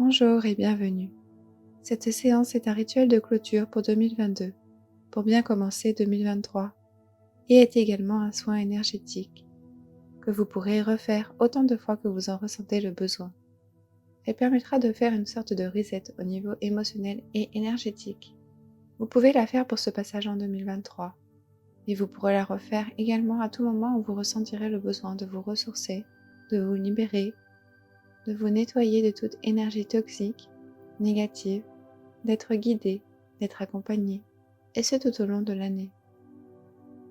Bonjour et bienvenue. Cette séance est un rituel de clôture pour 2022, pour bien commencer 2023, et est également un soin énergétique que vous pourrez refaire autant de fois que vous en ressentez le besoin. Elle permettra de faire une sorte de reset au niveau émotionnel et énergétique. Vous pouvez la faire pour ce passage en 2023, mais vous pourrez la refaire également à tout moment où vous ressentirez le besoin de vous ressourcer, de vous libérer, de vous nettoyer de toute énergie toxique, négative, d'être guidé, d'être accompagné, et ce tout au long de l'année.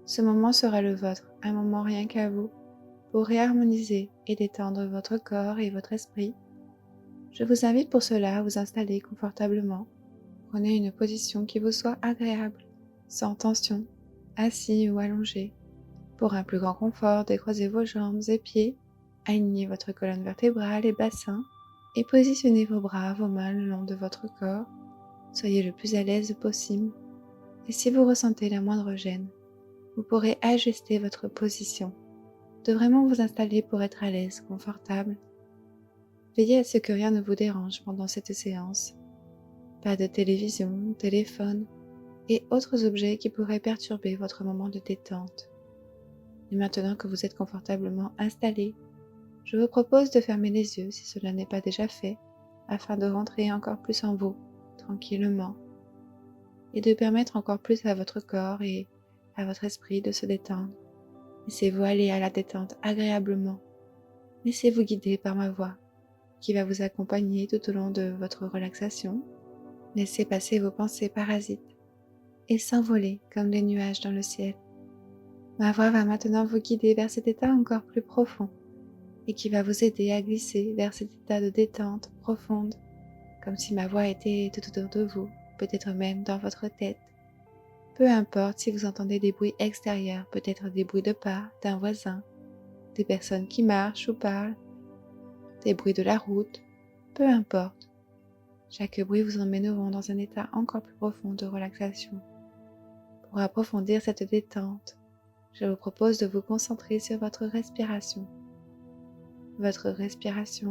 Ce moment sera le vôtre, un moment rien qu'à vous, pour réharmoniser et détendre votre corps et votre esprit. Je vous invite pour cela à vous installer confortablement. Prenez une position qui vous soit agréable, sans tension, assis ou allongé. Pour un plus grand confort, décroisez vos jambes et pieds, alignez votre colonne vertébrale et bassin, et positionnez vos bras, vos mains le long de votre corps. Soyez le plus à l'aise possible. Et si vous ressentez la moindre gêne, vous pourrez ajuster votre position, de vraiment vous installer pour être à l'aise, confortable. Veillez à ce que rien ne vous dérange pendant cette séance. Pas de télévision, téléphone et autres objets qui pourraient perturber votre moment de détente. Et maintenant que vous êtes confortablement installé, je vous propose de fermer les yeux si cela n'est pas déjà fait, afin de rentrer encore plus en vous, tranquillement, et de permettre encore plus à votre corps et à votre esprit de se détendre. Laissez-vous aller à la détente agréablement. Laissez-vous guider par ma voix qui va vous accompagner tout au long de votre relaxation. Laissez passer vos pensées parasites et s'envoler comme des nuages dans le ciel. Ma voix va maintenant vous guider vers cet état encore plus profond et qui va vous aider à glisser vers cet état de détente profonde, comme si ma voix était tout autour de vous, peut-être même dans votre tête. Peu importe si vous entendez des bruits extérieurs, peut-être des bruits de pas d'un voisin, des personnes qui marchent ou parlent, des bruits de la route, peu importe. Chaque bruit vous emmèneront dans un état encore plus profond de relaxation. Pour approfondir cette détente, je vous propose de vous concentrer sur votre respiration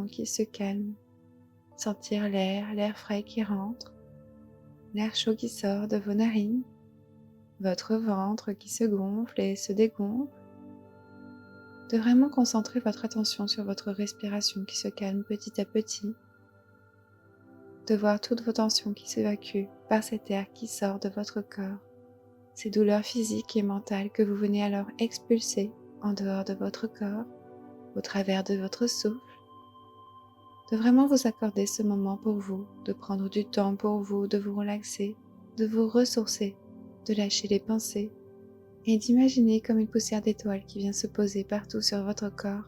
qui se calme, sentir l'air frais qui rentre, l'air chaud qui sort de vos narines, votre ventre qui se gonfle et se dégonfle, de vraiment concentrer votre attention sur votre respiration qui se calme petit à petit, de voir toutes vos tensions qui s'évacuent par cet air qui sort de votre corps, ces douleurs physiques et mentales que vous venez alors expulser en dehors de votre corps, au travers de votre souffle, de vraiment vous accorder ce moment pour vous, de prendre du temps pour vous, de vous relaxer, de vous ressourcer, de lâcher les pensées et d'imaginer comme une poussière d'étoiles qui vient se poser partout sur votre corps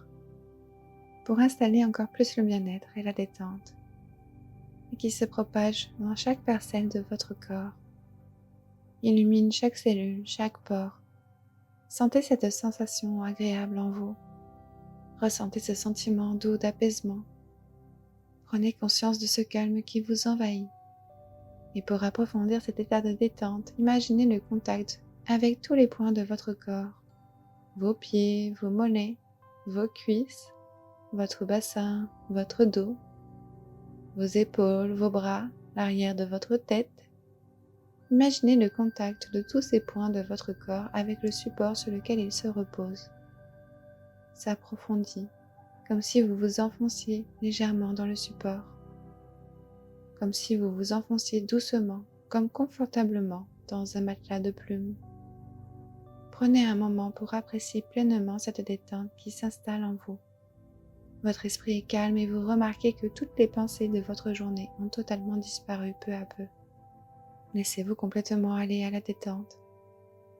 pour installer encore plus le bien-être et la détente et qui se propage dans chaque parcelle de votre corps, illumine chaque cellule, chaque pore. Sentez cette sensation agréable en vous. Ressentez ce sentiment doux d'apaisement. Prenez conscience de ce calme qui vous envahit. Et pour approfondir cet état de détente, imaginez le contact avec tous les points de votre corps. Vos pieds, vos mollets, vos cuisses, votre bassin, votre dos, vos épaules, vos bras, l'arrière de votre tête. Imaginez le contact de tous ces points de votre corps avec le support sur lequel ils se reposent. S'approfondit, comme si vous vous enfonciez légèrement dans le support, comme si vous vous enfonciez doucement, comme confortablement dans un matelas de plumes. Prenez un moment pour apprécier pleinement cette détente qui s'installe en vous. Votre esprit est calme et vous remarquez que toutes les pensées de votre journée ont totalement disparu peu à peu. Laissez-vous complètement aller à la détente.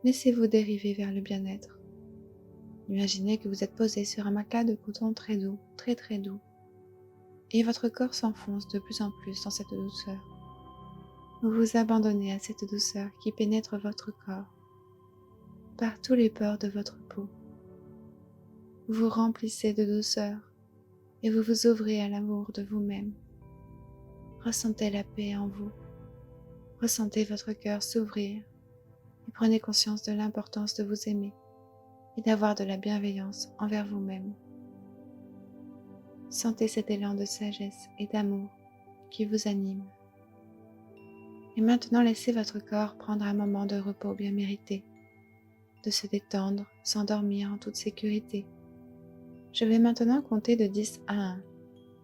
Laissez-vous dériver vers le bien-être. Imaginez que vous êtes posé sur un matelas de coton très doux, très très doux, et votre corps s'enfonce de plus en plus dans cette douceur. Vous vous abandonnez à cette douceur qui pénètre votre corps, par tous les pores de votre peau. Vous vous remplissez de douceur et vous vous ouvrez à l'amour de vous-même. Ressentez la paix en vous. Ressentez votre cœur s'ouvrir et prenez conscience de l'importance de vous aimer et d'avoir de la bienveillance envers vous-même. Sentez cet élan de sagesse et d'amour qui vous anime. Et maintenant, laissez votre corps prendre un moment de repos bien mérité, de se détendre, s'endormir en toute sécurité. Je vais maintenant compter de 10 à 1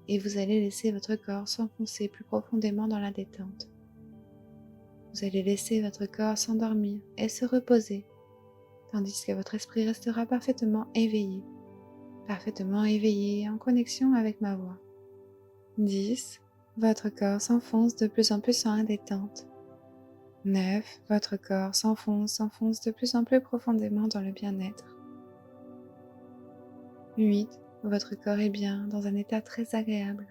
et vous allez laisser votre corps s'enfoncer plus profondément dans la détente. Vous allez laisser votre corps s'endormir et se reposer, tandis que votre esprit restera parfaitement éveillé et en connexion avec ma voix. 10. Votre corps s'enfonce de plus en plus en détente. 9. Votre corps s'enfonce de plus en plus profondément dans le bien-être. 8. Votre corps est bien dans un état très agréable.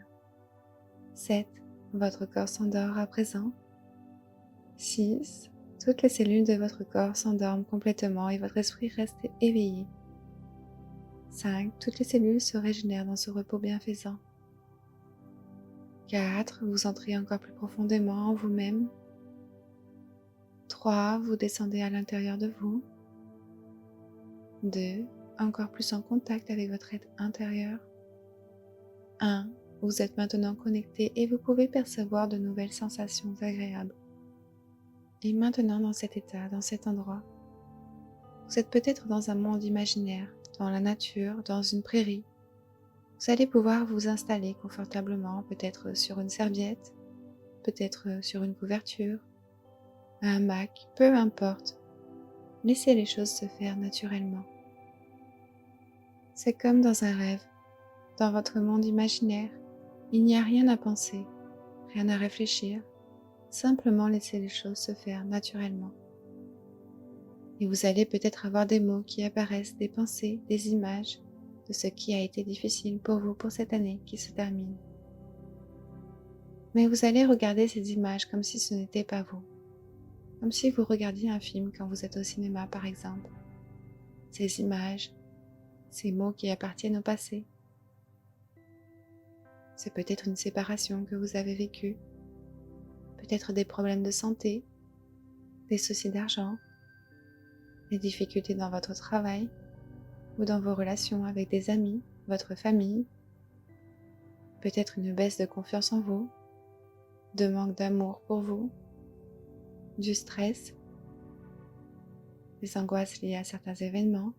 7. Votre corps s'endort à présent. 6. Toutes les cellules de votre corps s'endorment complètement et votre esprit reste éveillé. 5. Toutes les cellules se régénèrent dans ce repos bienfaisant. 4. Vous entrez encore plus profondément en vous-même. 3. Vous descendez à l'intérieur de vous. 2. Encore plus en contact avec votre être intérieur. 1. Vous êtes maintenant connecté et vous pouvez percevoir de nouvelles sensations agréables. Et maintenant dans cet état, dans cet endroit, vous êtes peut-être dans un monde imaginaire, dans la nature, dans une prairie. Vous allez pouvoir vous installer confortablement, peut-être sur une serviette, peut-être sur une couverture, un hamac, peu importe. Laissez les choses se faire naturellement. C'est comme dans un rêve. Dans votre monde imaginaire, il n'y a rien à penser, rien à réfléchir, simplement laissez les choses se faire naturellement. Et vous allez peut-être avoir des mots qui apparaissent, des pensées, des images de ce qui a été difficile pour vous pour cette année qui se termine. Mais vous allez regarder ces images comme si ce n'était pas vous, comme si vous regardiez un film quand vous êtes au cinéma par exemple. Ces images, ces mots qui appartiennent au passé. C'est peut-être une séparation que vous avez vécue, peut-être des problèmes de santé, des soucis d'argent, des difficultés dans votre travail ou dans vos relations avec des amis, votre famille, peut-être une baisse de confiance en vous, de manque d'amour pour vous, du stress, des angoisses liées à certains événements,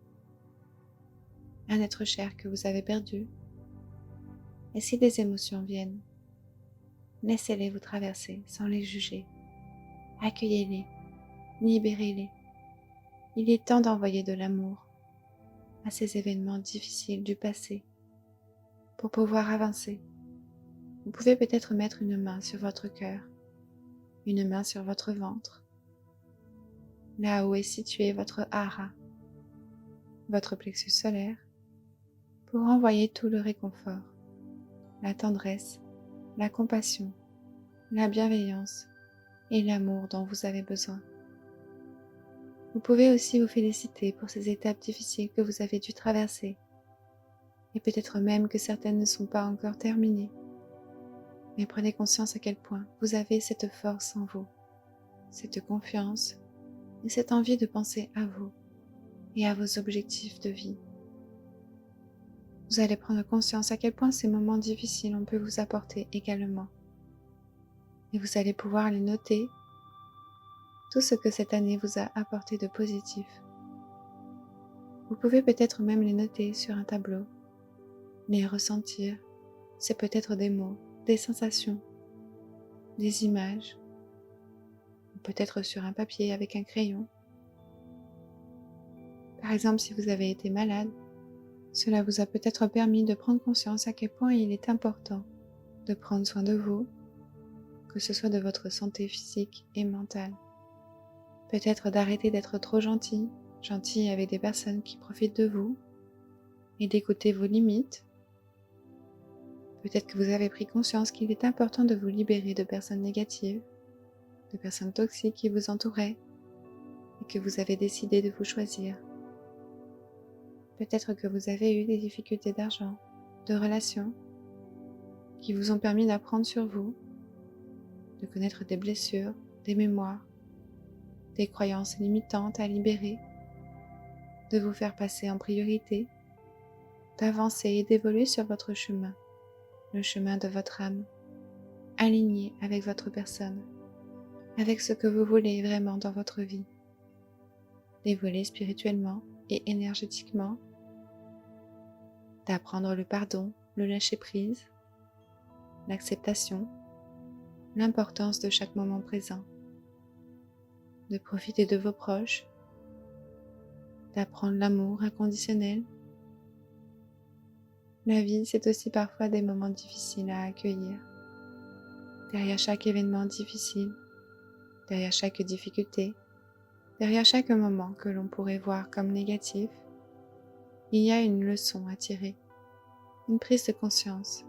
un être cher que vous avez perdu. Et si des émotions viennent, laissez-les vous traverser sans les juger. Accueillez-les, libérez-les. Il est temps d'envoyer de l'amour à ces événements difficiles du passé pour pouvoir avancer. Vous pouvez peut-être mettre une main sur votre cœur, une main sur votre ventre, là où est situé votre hara, votre plexus solaire, pour envoyer tout le réconfort, la tendresse, la compassion, la bienveillance et l'amour dont vous avez besoin. Vous pouvez aussi vous féliciter pour ces étapes difficiles que vous avez dû traverser, et peut-être même que certaines ne sont pas encore terminées. Mais prenez conscience à quel point vous avez cette force en vous, cette confiance et cette envie de penser à vous et à vos objectifs de vie. Vous allez prendre conscience à quel point ces moments difficiles on peut vous apporter également. Et vous allez pouvoir les noter, tout ce que cette année vous a apporté de positif. Vous pouvez peut-être même les noter sur un tableau, les ressentir. C'est peut-être des mots, des sensations, des images, ou peut-être sur un papier avec un crayon. Par exemple, si vous avez été malade, cela vous a peut-être permis de prendre conscience à quel point il est important de prendre soin de vous, que ce soit de votre santé physique et mentale. Peut-être d'arrêter d'être trop gentil avec des personnes qui profitent de vous et d'écouter vos limites. Peut-être que vous avez pris conscience qu'il est important de vous libérer de personnes négatives, de personnes toxiques qui vous entouraient et que vous avez décidé de vous choisir. Peut-être que vous avez eu des difficultés d'argent, de relations, qui vous ont permis d'apprendre sur vous, de connaître des blessures, des mémoires, des croyances limitantes à libérer, de vous faire passer en priorité, d'avancer et d'évoluer sur votre chemin, le chemin de votre âme. aligné avec votre personne, avec ce que vous voulez vraiment dans votre vie. D'évoluer spirituellement et énergétiquement, d'apprendre le pardon, le lâcher-prise, l'acceptation, l'importance de chaque moment présent, de profiter de vos proches, d'apprendre l'amour inconditionnel. La vie, c'est aussi parfois des moments difficiles à accueillir. Derrière chaque événement difficile, derrière chaque difficulté, derrière chaque moment que l'on pourrait voir comme négatif, il y a une leçon à tirer, une prise de conscience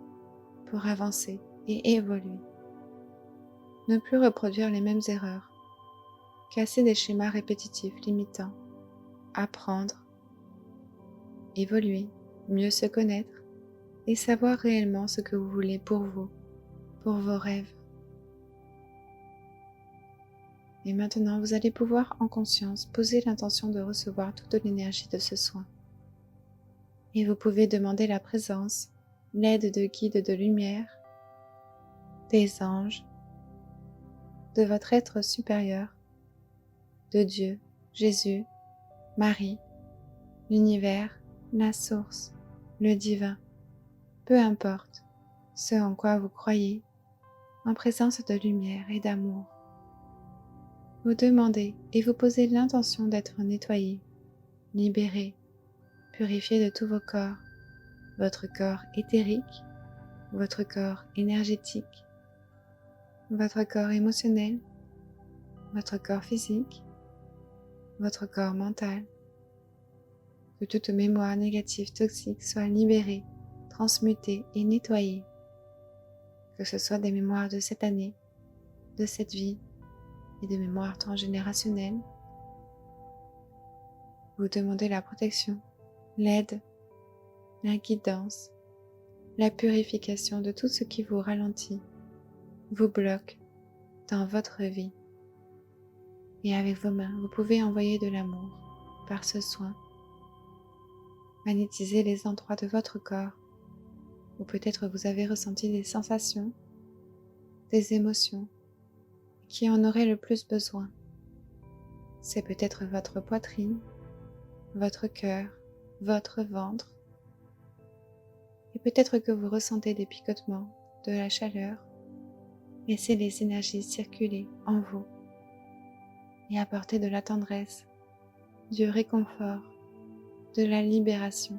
pour avancer et évoluer. Ne plus reproduire les mêmes erreurs, casser des schémas répétitifs limitants, apprendre, évoluer, mieux se connaître et savoir réellement ce que vous voulez pour vous, pour vos rêves. Et maintenant, vous allez pouvoir en conscience poser l'intention de recevoir toute l'énergie de ce soin. Et vous pouvez demander la présence, l'aide de guides de lumière, des anges, de votre être supérieur, de Dieu, Jésus, Marie, l'univers, la source, le divin, peu importe ce en quoi vous croyez, en présence de lumière et d'amour. Vous demandez et vous posez l'intention d'être nettoyé, libéré, purifié de tous vos corps, votre corps éthérique, votre corps énergétique, votre corps émotionnel, votre corps physique, votre corps mental. Que toute mémoire négative toxique soit libérée, transmutée et nettoyée. Que ce soit des mémoires de cette année, de cette vie et des mémoires transgénérationnelles. Vous demandez la protection, l'aide, la guidance, la purification de tout ce qui vous ralentit, vous bloque dans votre vie. Et avec vos mains, vous pouvez envoyer de l'amour par ce soin. Magnétiser les endroits de votre corps où peut-être vous avez ressenti des sensations, des émotions qui en auraient le plus besoin. C'est peut-être votre poitrine, votre cœur, votre ventre. Et peut-être que vous ressentez des picotements, de la chaleur. Laissez les énergies circuler en vous et apportez de la tendresse, du réconfort, de la libération,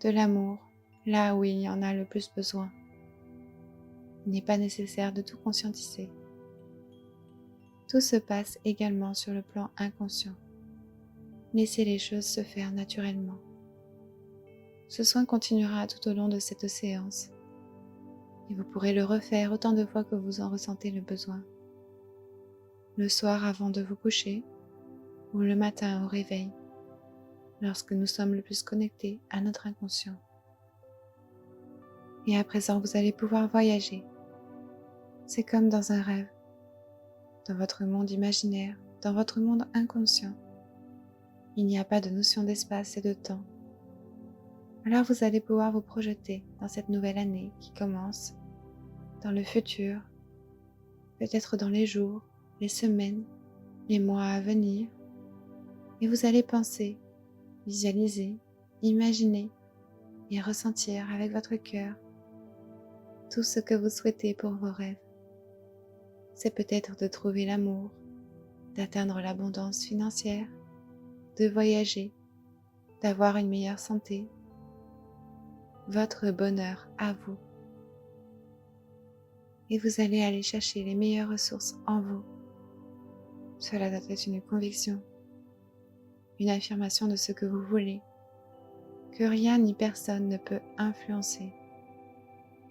de l'amour, là où il y en a le plus besoin. Il n'est pas nécessaire de tout conscientiser. Tout se passe également sur le plan inconscient. Laissez les choses se faire naturellement. Ce soin continuera tout au long de cette séance et vous pourrez le refaire autant de fois que vous en ressentez le besoin. Le soir avant de vous coucher ou le matin au réveil, lorsque nous sommes le plus connectés à notre inconscient. Et à présent, vous allez pouvoir voyager. C'est comme dans un rêve, dans votre monde imaginaire, dans votre monde inconscient. Il n'y a pas de notion d'espace et de temps. Alors vous allez pouvoir vous projeter dans cette nouvelle année qui commence, dans le futur, peut-être dans les jours, les semaines, les mois à venir. Et vous allez penser, visualiser, imaginer et ressentir avec votre cœur tout ce que vous souhaitez pour vos rêves. C'est peut-être de trouver l'amour, d'atteindre l'abondance financière, de voyager, d'avoir une meilleure santé, votre bonheur à vous. Et vous allez aller chercher les meilleures ressources en vous. Cela doit être une conviction, une affirmation de ce que vous voulez, que rien ni personne ne peut influencer,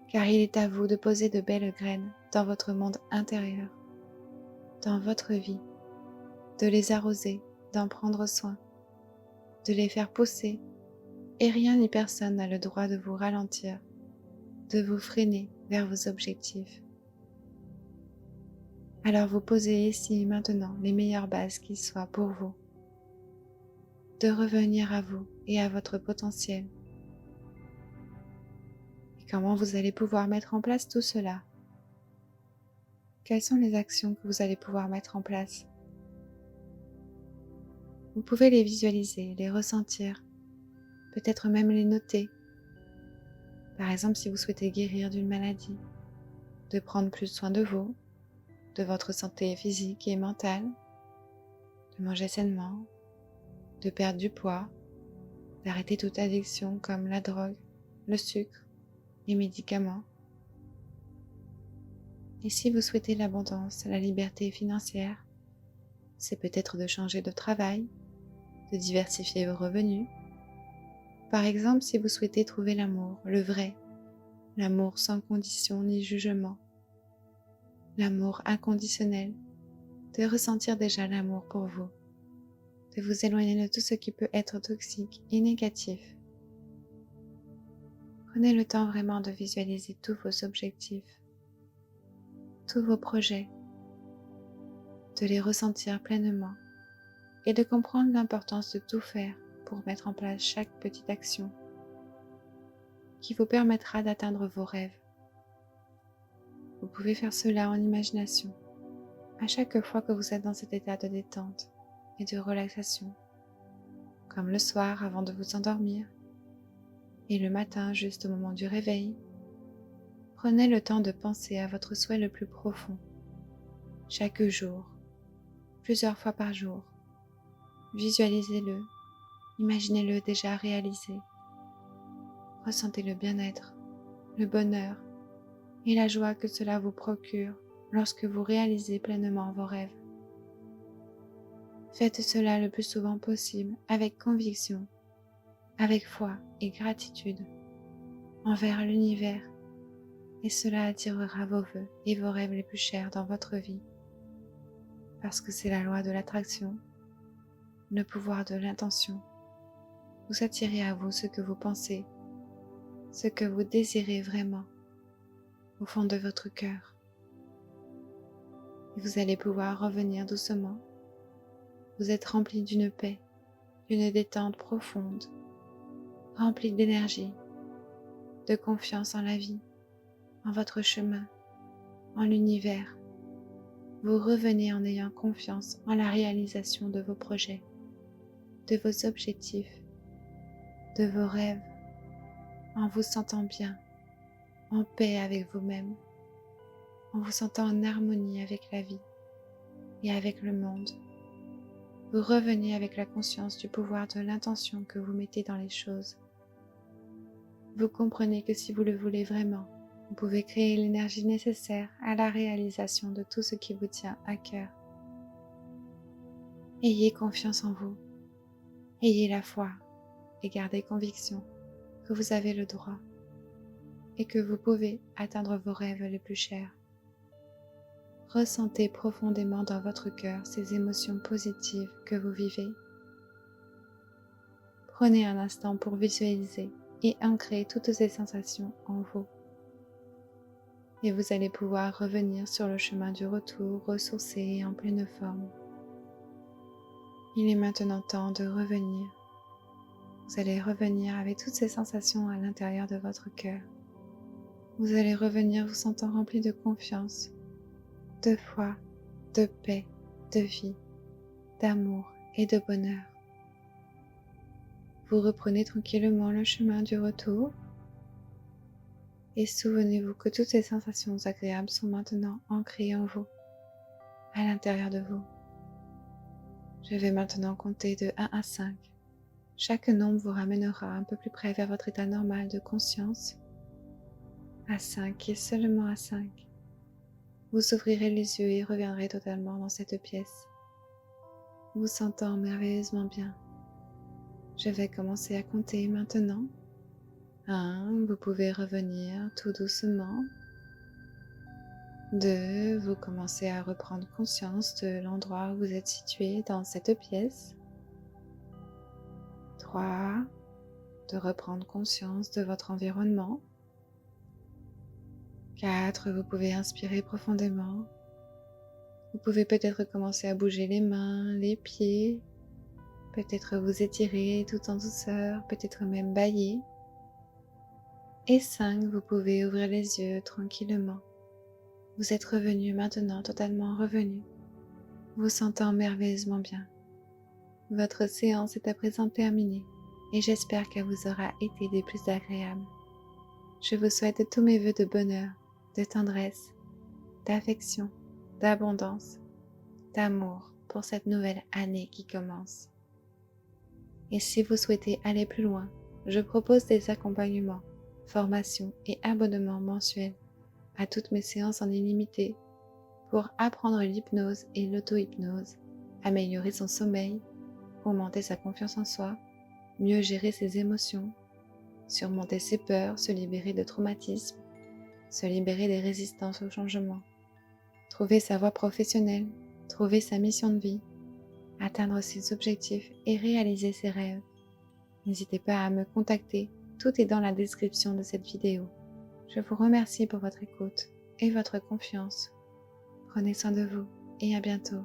car il est à vous de poser de belles graines dans votre monde intérieur, dans votre vie, de les arroser, d'en prendre soin, de les faire pousser, et rien ni personne n'a le droit de vous ralentir, de vous freiner vers vos objectifs. Alors vous posez ici et maintenant les meilleures bases qui soient pour vous, de revenir à vous et à votre potentiel. Et comment vous allez pouvoir mettre en place tout cela quelles sont les actions que vous allez pouvoir mettre en place. Vous pouvez les visualiser, les ressentir, peut-être même les noter. Par exemple, si vous souhaitez guérir d'une maladie, de prendre plus soin de vous, de votre santé physique et mentale, de manger sainement, de perdre du poids, d'arrêter toute addiction comme la drogue, le sucre, les médicaments. Et si vous souhaitez l'abondance, la liberté financière, c'est peut-être de changer de travail, de diversifier vos revenus. Par exemple, si vous souhaitez trouver l'amour, le vrai, l'amour sans condition ni jugement, l'amour inconditionnel, de ressentir déjà l'amour pour vous, de vous éloigner de tout ce qui peut être toxique et négatif. Prenez le temps vraiment de visualiser tous vos objectifs, tous vos projets, de les ressentir pleinement et de comprendre l'importance de tout faire pour mettre en place chaque petite action qui vous permettra d'atteindre vos rêves. Vous pouvez faire cela en imagination à chaque fois que vous êtes dans cet état de détente et de relaxation, comme le soir avant de vous endormir et le matin juste au moment du réveil. Prenez le temps de penser à votre souhait le plus profond, chaque jour, plusieurs fois par jour. Visualisez-le, imaginez-le déjà réalisé. Ressentez le bien-être, le bonheur et la joie que cela vous procure lorsque vous réalisez pleinement vos rêves. Faites cela le plus souvent possible avec conviction, avec foi et gratitude envers l'univers, et cela attirera vos vœux et vos rêves les plus chers dans votre vie, parce que c'est la loi de l'attraction, le pouvoir de l'intention. Vous attirez à vous ce que vous pensez, ce que vous désirez vraiment au fond de votre cœur. Et vous allez pouvoir revenir doucement. Vous êtes rempli d'une paix, d'une détente profonde, rempli d'énergie, de confiance en la vie, en votre chemin, en l'univers. Vous revenez en ayant confiance en la réalisation de vos projets, de vos objectifs, de vos rêves, en vous sentant bien, en paix avec vous-même, en vous sentant en harmonie avec la vie et avec le monde. Vous revenez avec la conscience du pouvoir de l'intention que vous mettez dans les choses. Vous comprenez que si vous le voulez vraiment, vous pouvez créer l'énergie nécessaire à la réalisation de tout ce qui vous tient à cœur. Ayez confiance en vous, ayez la foi et gardez conviction que vous avez le droit et que vous pouvez atteindre vos rêves les plus chers. Ressentez profondément dans votre cœur ces émotions positives que vous vivez. Prenez un instant pour visualiser et ancrer toutes ces sensations en vous. Et vous allez pouvoir revenir sur le chemin du retour, ressourcé et en pleine forme. Il est maintenant temps de revenir. Vous allez revenir avec toutes ces sensations à l'intérieur de votre cœur. Vous allez revenir vous sentant rempli de confiance, de foi, de paix, de vie, d'amour et de bonheur. Vous reprenez tranquillement le chemin du retour et souvenez-vous que toutes ces sensations agréables sont maintenant ancrées en vous, à l'intérieur de vous. Je vais maintenant compter de 1 à 5. Chaque nombre vous ramènera un peu plus près vers votre état normal de conscience. À 5 et seulement à 5, vous ouvrirez les yeux et reviendrez totalement dans cette pièce, vous sentant merveilleusement bien. Je vais commencer à compter maintenant. 1, vous pouvez revenir tout doucement. 2, vous commencez à reprendre conscience de l'endroit où vous êtes situé dans cette pièce. 3, de reprendre conscience de votre environnement. 4, vous pouvez inspirer profondément. Vous pouvez peut-être commencer à bouger les mains, les pieds, peut-être vous étirer tout en douceur, peut-être même bâiller. Et 5, vous pouvez ouvrir les yeux tranquillement. Vous êtes revenu maintenant, totalement revenu, vous sentant merveilleusement bien. Votre séance est à présent terminée et j'espère qu'elle vous aura été des plus agréables. Je vous souhaite tous mes vœux de bonheur, de tendresse, d'affection, d'abondance, d'amour pour cette nouvelle année qui commence. Et si vous souhaitez aller plus loin, je propose des accompagnements, formations et abonnements mensuels à toutes mes séances en illimité pour apprendre l'hypnose et l'auto-hypnose, améliorer son sommeil, augmenter sa confiance en soi, mieux gérer ses émotions, surmonter ses peurs, se libérer de traumatismes, se libérer des résistances au changement, trouver sa voie professionnelle, trouver sa mission de vie, atteindre ses objectifs et réaliser ses rêves. N'hésitez pas à me contacter, tout est dans la description de cette vidéo. Je vous remercie pour votre écoute et votre confiance. Prenez soin de vous et à bientôt.